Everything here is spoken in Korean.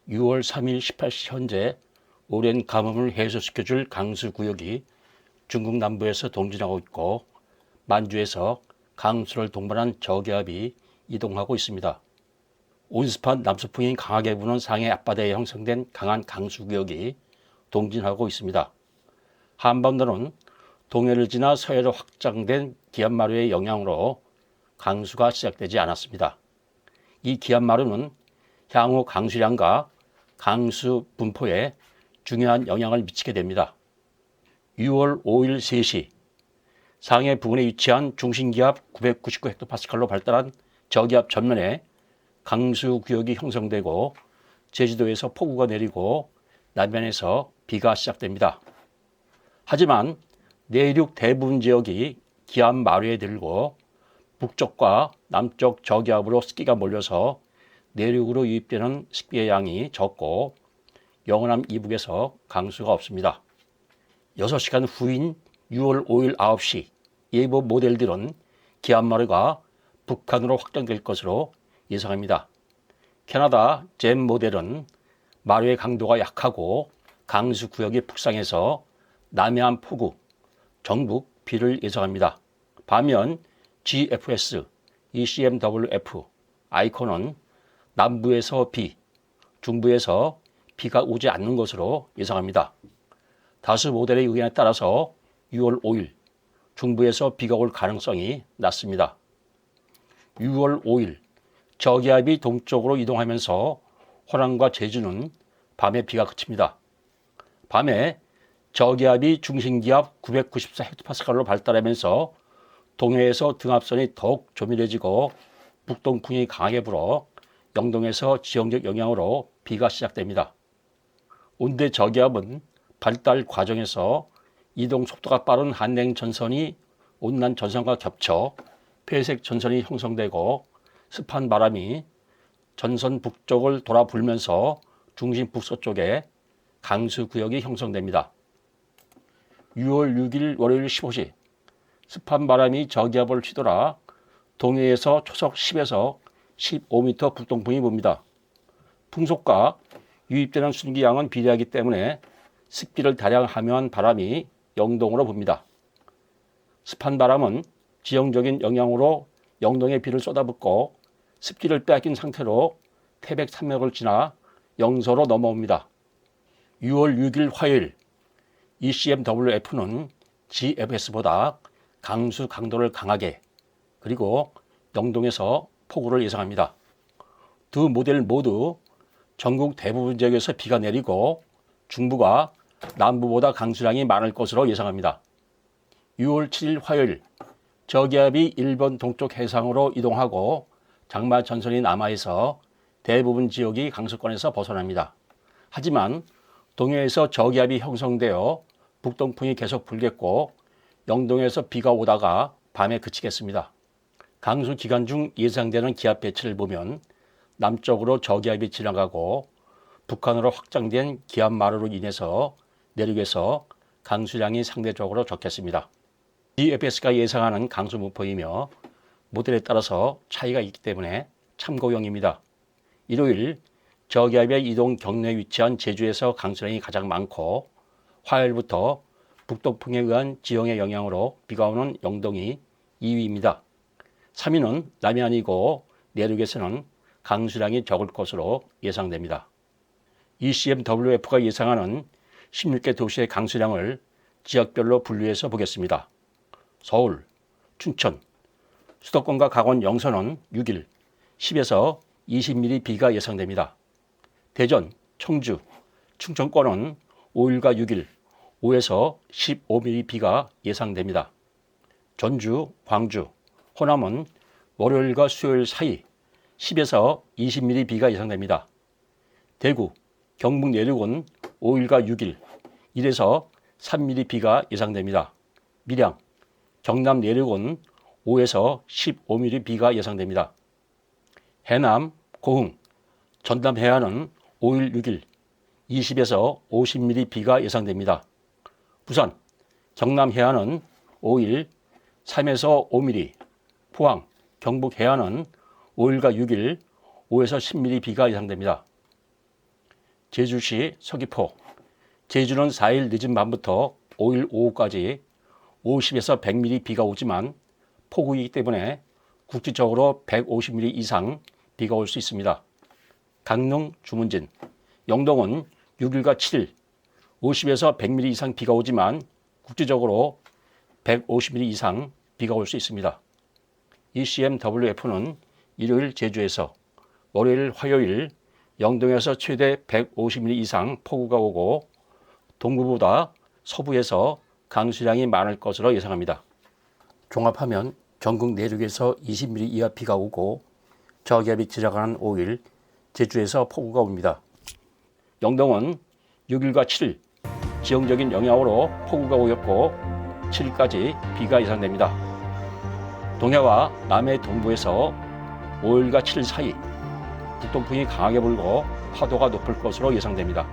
6월 3일 18시 현재 오랜 가뭄을 해소시켜줄 강수구역이 중국 남부에서 동진하고 있고 만주에서 강수를 동반한 저기압이 이동하고 있습니다. 온습한 남서풍이 강하게 부는 상해 앞바다에 형성된 강한 강수구역이 동진하고 있습니다. 한반도는 동해를 지나 서해로 확장된 기압마루의 영향으로 강수가 시작되지 않았습니다. 이 기압마루는 향후 강수량과 강수 분포에 중요한 영향을 미치게 됩니다. 6월 5일 3시 상해 부근에 위치한 중심기압 999헥토파스칼로 발달한 저기압 전면에 강수구역이 형성되고 제주도에서 폭우가 내리고 남해안에서 비가 시작됩니다. 하지만 내륙 대부분 지역이 기압 마루에 들고 북쪽과 남쪽 저기압으로 습기가 몰려서 내륙으로 유입되는 습기의 양이 적고 영호남 이북에서 강수가 없습니다. 6시간 후인 6월 5일 9시 예보 모델들은 기압마루가 북한으로 확장될 것으로 예상합니다. 캐나다 잼 모델은 마루의 강도가 약하고 강수 구역이 북상해서 남해안 폭우, 전국 비를 예상합니다. 반면 GFS, ECMWF, 아이콘은 남부에서 비, 중부에서 비가 오지 않는 것으로 예상합니다. 다수 모델의 의견에 따라서 6월 5일 중부에서 비가 올 가능성이 낮습니다. 6월 5일 저기압이 동쪽으로 이동하면서 호남과 제주는 밤에 비가 그칩니다. 밤에 저기압이 중심기압 994헥토파스칼로 발달하면서 동해에서 등압선이 더욱 조밀해지고 북동풍이 강하게 불어 영동에서 지형적 영향으로 비가 시작됩니다. 온대 저기압은 발달 과정에서 이동 속도가 빠른 한랭 전선이 온난 전선과 겹쳐 폐색 전선이 형성되고 습한 바람이 전선 북쪽을 돌아 불면서 중심 북서쪽에 강수 구역이 형성됩니다. 6월 6일 월요일 15시 습한 바람이 저기압을 휘돌아 동해에서 초속 10에서 15m 북동풍이 붑니다. 풍속과 유입되는 순기양은 비례하기 때문에 습기를 다량 함유한 바람이 영동으로 붑니다. 습한 바람은 지형적인 영향으로 영동에 비를 쏟아붓고 습기를 빼앗긴 상태로 태백 산맥을 지나 영서로 넘어옵니다. 6월 6일 화요일 ECMWF는 GFS보다 강수 강도를 강하게 그리고 영동에서 폭우를 예상합니다. 두 모델 모두 전국 대부분 지역에서 비가 내리고 중부가 남부보다 강수량이 많을 것으로 예상합니다. 6월 7일 화요일 저기압이 일본 동쪽 해상으로 이동하고 장마 전선이 남하해서 대부분 지역이 강수권에서 벗어납니다. 하지만 동해에서 저기압이 형성되어 북동풍이 계속 불겠고 영동에서 비가 오다가 밤에 그치겠습니다. 강수 기간 중 예상되는 기압 배치를 보면 남쪽으로 저기압이 지나가고 북한으로 확장된 기압 마루로 인해서 내륙에서 강수량이 상대적으로 적겠습니다. GFS가 예상하는 강수 분포이며 모델에 따라서 차이가 있기 때문에 참고용입니다. 일요일 저기압의 이동 경로에 위치한 제주에서 강수량이 가장 많고 화요일부터 북동풍에 의한 지형의 영향으로 비가 오는 영동이 2위입니다. 3위는 남해안이고 내륙에서는 강수량이 적을 것으로 예상됩니다. ECMWF가 예상하는 16개 도시의 강수량을 지역별로 분류해서 보겠습니다. 서울, 춘천, 수도권과 강원 영서는 6일 10에서 20mm 비가 예상됩니다. 대전, 청주, 충청권은 5일과 6일 5에서 15mm 비가 예상됩니다. 전주, 광주, 호남은 월요일과 수요일 사이 10에서 20mm 비가 예상됩니다. 대구, 경북 내륙은 5일과 6일 1에서 3mm 비가 예상됩니다. 밀양, 경남 내륙은 5에서 15mm 비가 예상됩니다. 해남, 고흥, 전남 해안은 5일, 6일 20에서 50mm 비가 예상됩니다. 부산, 경남 해안은 5일 3에서 5mm, 포항, 경북 해안은 5일과 6일 5에서 10mm 비가 예상됩니다. 제주시 서귀포, 제주는 4일 늦은 밤부터 5일 오후까지 50에서 100mm 비가 오지만 폭우이기 때문에 국지적으로 150mm 이상 비가 올 수 있습니다. 강릉 주문진, 영동은 6일과 7일 50에서 100mm 이상 비가 오지만 국지적으로 150mm 이상 비가 올 수 있습니다. ECMWF는 일요일 제주에서, 월요일 화요일 영동에서 최대 150mm 이상 폭우가 오고 동부보다 서부에서 강수량이 많을 것으로 예상합니다. 종합하면 전국 내륙에서 20mm 이하 비가 오고 저기압이 지나가는 5일 제주에서 폭우가 옵니다. 영동은 6일과 7일 지형적인 영향으로 폭우가 오겠고 7일까지 비가 예상됩니다. 동해와 남해 동부에서 5일과 7일 사이 북동풍이 강하게 불고 파도가 높을 것으로 예상됩니다.